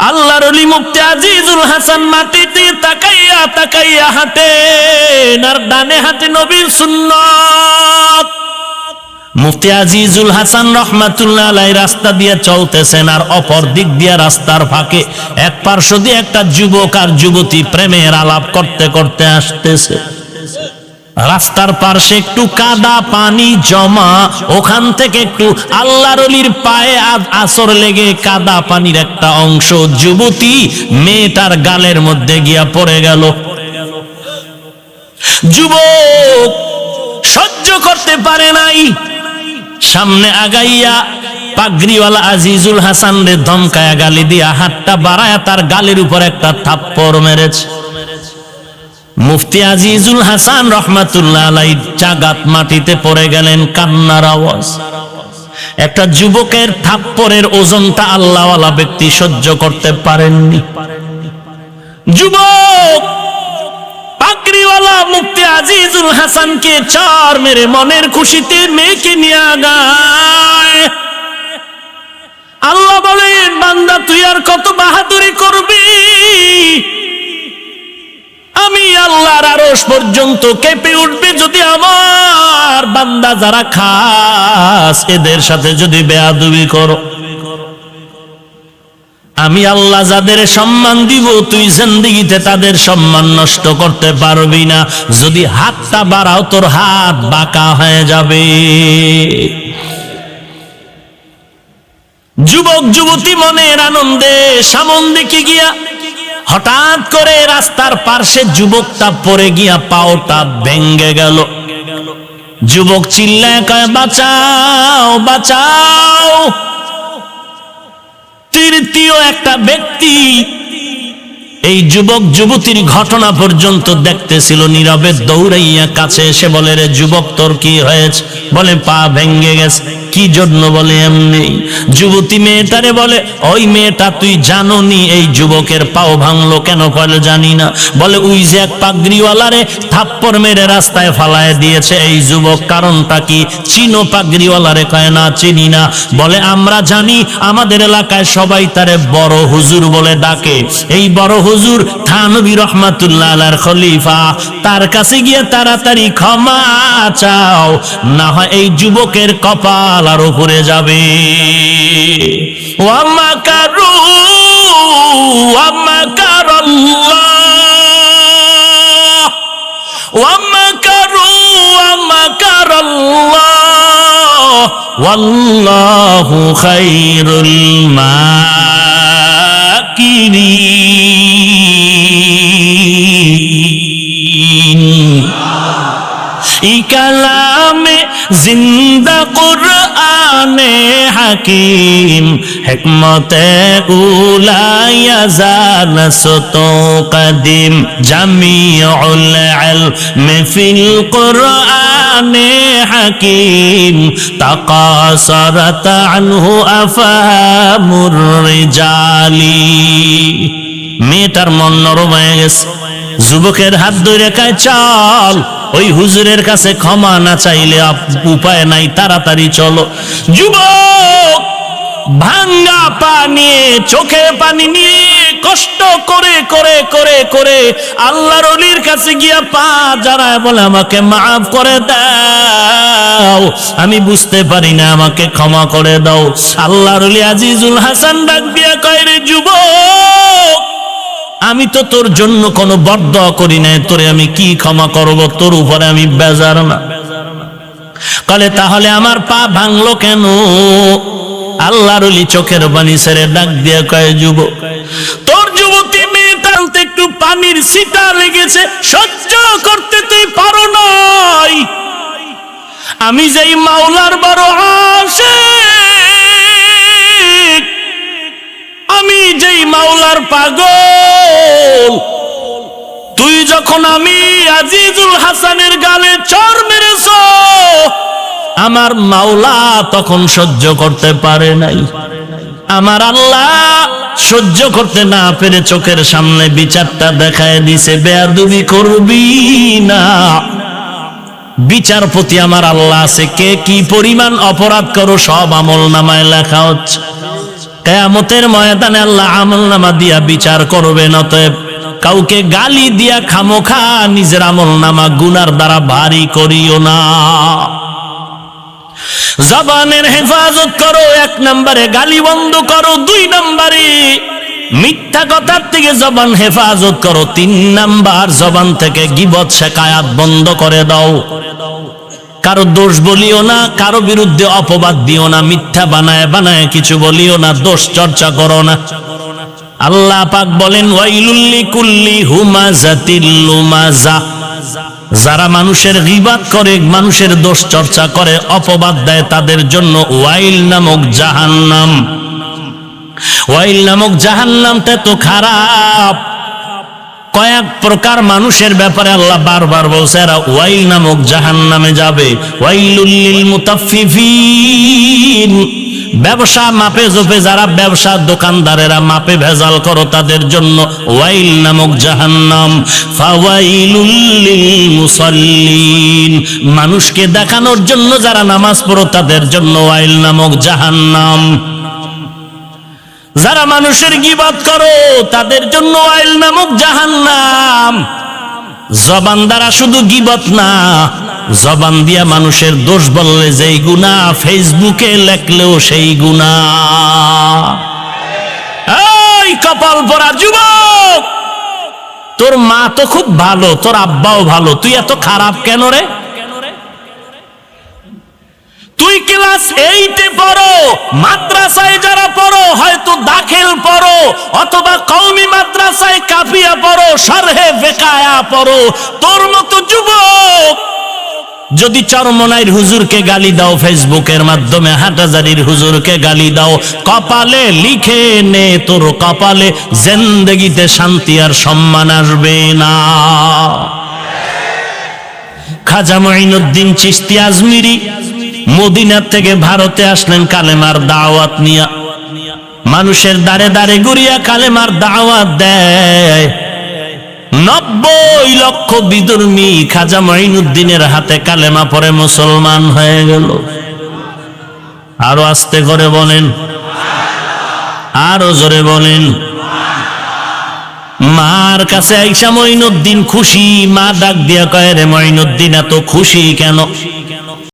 আল্লাহর ওলি মুফতি আজিজুল হাসান মাটিতে তাকাইয়া তাকাইয়া হাঁটেন, আর ডানে হাতে নবীর সুন্নাত। মুফতি আজিজুল হাসান রহমাতুল্লাহ আলাইহি রাস্তা দিয়ে চলতেছেন, আর অপর দিক দিয়ে রাস্তার ফাঁকে এক পার্শ্ব দিয়ে একটা যুবক আর যুবতী প্রেমের আলাপ করতে করতে আসতেছে। রাস্তার পাশে একটু কাদা পানি জমা, ওখান থেকে একটু আল্লাহর ওলির পায়ে আছর লেগে কাদা পানির একটা অংশ যুবতী মেয়েটার গালের মধ্যে গিয়া পড়ে গেল। যুবক সহ্য করতে পারে নাই, সামনে আগাইয়া পাগড়িওয়ালা আজিজুল হাসান রে ধমকায়া গালি দিয়া হাতটা বাড়ায়া তার গালের উপর একটা থাপ্পড় মেরেছে। মুফতি আজিজুল হাসান রহমাতুল্লাহ আলাইহি জাগাত মাটিতে পড়ে গেলেন, কান্নার আওয়াজ। একটা যুবকের থাপ্পড়ের ওজনটা আল্লাহওয়ালা ব্যক্তি সহ্য করতে পারেননি। যুবক পাগড়িওয়ালা মুফতি আজিজুল হাসানকে চার মেরে মনের খুশিতে মেয়েকে নিয়ে আগায়। আল্লাহ বলেন, বান্দা তুই আর কত বাহাদুরি করবি? আমি আল্লাহর আরশ পর্যন্ত কেঁপে উঠবে যদি আমার বান্দা যারা খাস এদের সাথে যদি বেয়াদবি করো। আমি আল্লাহ যাদের সম্মান দিব তুই জিন্দেগিতে তাদের সম্মান নষ্ট করতে পারবি না। যদি হাতটা বাড়াও তোর হাত বাঁকা হয়ে যাবে। যুবক যুবতী মনের আনন্দে সামন দিকে গিয়া হঠাৎ করে রাস্তার পার্শ্বে যুবকটা পড়ে গিয়া পাওটা ভেঙ্গে গেল। যুবক চিল্লায় কয়, বাঁচাও বাঁচাও। তৃতীয় একটা ব্যক্তি এই যুবক যুবতীর ঘটনা পর্যন্ত দেখতেছিল, নীরবে দৌড়াইয়া কাছে এসে বলে, রে যুবক তোর কি হয়েছে? বলে পা ভেঙ্গে গেছে। কি জন্য? বলে এমনি। যুবতী মেয়েটারে বলে, ওই মেয়েটা তুই জানো নি এই যুবকের পাও ভাঙলো কেন? বলে জানি না। বলে ওই যে এক পাগড়িওয়ালারে থাপ্পড় মেরে রাস্তায় ফালায় দিয়েছে এই যুবক, কারণটা কি? চিনো পাগড়িওয়ালারে? কয় না চিনি না। বলে আমরা জানি, আমাদের এলাকায় সবাই তারে বড় হুজুর বলে ডাকে। এই বড় হুজুর থানবী রহমাতুল্লাহ আলাইহির খলিফা, তার কাছে গিয়ে তাড়াতাড়ি ক্ষমা চাও, না হয় এই যুবকের কপাল আর উপরে যাবে। ওয়া মাকারু ওয়া মাকারাল্লাহ ওয়া মাকারু ওয়া মাকারাল্লাহ ওয়াল্লাহু খায়রুল মাকিরিন। কালামে জিন্দা কুরআনে হাকিম, হিকমতে উলা ইয়াজাল সতো কদিম, জামিউল ইলমি ফিল কুরআনে হাকিম, তাকাসারাত আনহু আফহামুর রিজালি। মেয়েটার মন নরম হয়ে গেছে। যুবকের হাত ধরে কয়, চল ওই হুজুরের কাছে ক্ষমা না চাইলে উপায় নাই, তাড়াতাড়ি চলো। যুবক ভাঙ্গা পা নিয়ে, চোখে পানি নিয়ে, কষ্ট করে করে করে করে আল্লাহর ওলির কাছে গিয়া পা জড়ায় বলে, আমাকে মাফ করে দাও, আমি বুঝতে পারি না, আমাকে ক্ষমা করে দাও। আল্লাহর ওলি আজিজুল হাসান ডাক দিয়া কয়, রে যুবক, আমি তো তোর জন্য কোনো বরদোয়া করি নাই, তোরে আমি কি ক্ষমা করব? তোর উপরে আমি বেজার না। কলে তাহলে আমার পা ভাঙলো কেন? আল্লাহর ওলি চোখের পানি ছেড়ে ডাক দিয়ে কয়, যুবক, তোর যুবতী মেয়েটা একটু পানির ছিটা লেগেছে, সহ্য করতে তুই পারো নাই। আমি যেই মাওলার বড় আশিক, আমি যেই মাওলার পাগল, তুই যখন আমি আজিজুল হাসানের গালে চর মেরেছ, আমার মাওলা তখন সহ্য করতে পারে নাই। আমার আল্লাহ সহ্য করতে না পেরে চোখের সামনে বিচারটা দেখায় দিছে, বেয়াদবি করবি না। বিচারপতি আমার আল্লাহ আছে, কে কি পরিমাণ অপরাধ করো সব আমল নামায় লেখা হচ্ছে। কিয়ামতের ময়দানে আল্লাহ আমলনামা দিয়া বিচার করবেন। অতএব কাউকে গালি দিয়া খামোখা নিজের আমলনামা গুনার দ্বারা ভারী করিও না। জবানের হেফাজত করো, 1 নম্বরে গালি বন্ধ করো, 2 নম্বরে মিথ্যা কথার থেকে জবান হেফাজত করো, 3 নাম্বার জবান থেকে গীবত শিকায়াত বন্ধ করে দাও। কারো দোষ বলিও না, কারো বিরুদ্ধে অপবাদ দিও না, মিথ্যা বানায় বানায় কিছু বলিও না, দোষ চর্চা করো না। আল্লাহ পাক বলেন ওয়াইলুল লিকুল্লি হুমাযাতিল লুমাযা, যারা মানুষের গীবত করে, মানুষের দোষ চর্চা করে, অপবাদ দেয়, তাদের জন্য ওয়াইল নামক জাহান্নাম। ওয়াইল নামক জাহান্নামটা তো খারাপ। কয়েক প্রকার মানুষের ব্যাপারে আল্লাহ বারবার বলছে এরা ওয়াইল নামক জাহান্নামে যাবে। ওয়াইলুল লিল মুতাফফিফিন, ব্যবসা মাপে জোপে যারা ব্যবসা দোকানদারেরা মাপে ভেজাল করো, তাদের জন্য ওয়াইল নামক জাহান্নাম। ফাওয়াইলুল লিল মুসাল্লিন, মানুষকে দেখানোর জন্য যারা নামাজ পড়ো, তাদের জন্য ওয়াইল নামক জাহান্নাম। যারা মানুষের গীবত করো, তাদের জন্য ওয়াইল নামক জাহান্নাম। জবান দ্বারা শুধু গীবত না, জবান দিয়া মানুষের দোষ বললে যেই গুনাহ, ফেসবুকে লেখলেও সেই গুনাহ। এই কপাল পরা যুবক, তোর মা তো খুব ভালো, তোর আব্বাও ভালো, তুই এত খারাপ কেন রে? তুই ক্লাস 8-এ পড়ো, মাদ্রাসায় যারা পড়ো, হয়তো দাখিল পড়ো অথবা কওমি মাদ্রাসায় কাফিয়া পড়ো, শরহে ফিকায়া পড়ো, তোর মতো যুবক যদি চরমনাইর হুজুরকে গালি দাও, ফেসবুকের মাধ্যমে হাটহাজারীর হুজুরকে গালি দাও, কপালে লিখে নে, তোর কপালে জিন্দেগিতে শান্তি আর সম্মান আসবে না। খাজা মঈনুদ্দিন চিশতি আজমিরি মদিনা থেকে ভারতে আসলেন কালেমার দাওয়াত নিয়া। মানুষের দাঁড়ে দাঁড়ে ঘুরিয়া কালেমার দাওয়াত দেয়। 90 লক্ষ বিধর্মী খাজা মঈনুদ্দিনের হাতে কালেমা পড়ে মুসলমান হয়ে গেল। আরো আস্তে করে বলেন, আরো জোরে বলেন। মার কাছে আইসা মঈনুদ্দিন খুশি। মা ডাক দিয়া কয় রে মঈনুদ্দিন এত খুশি কেন?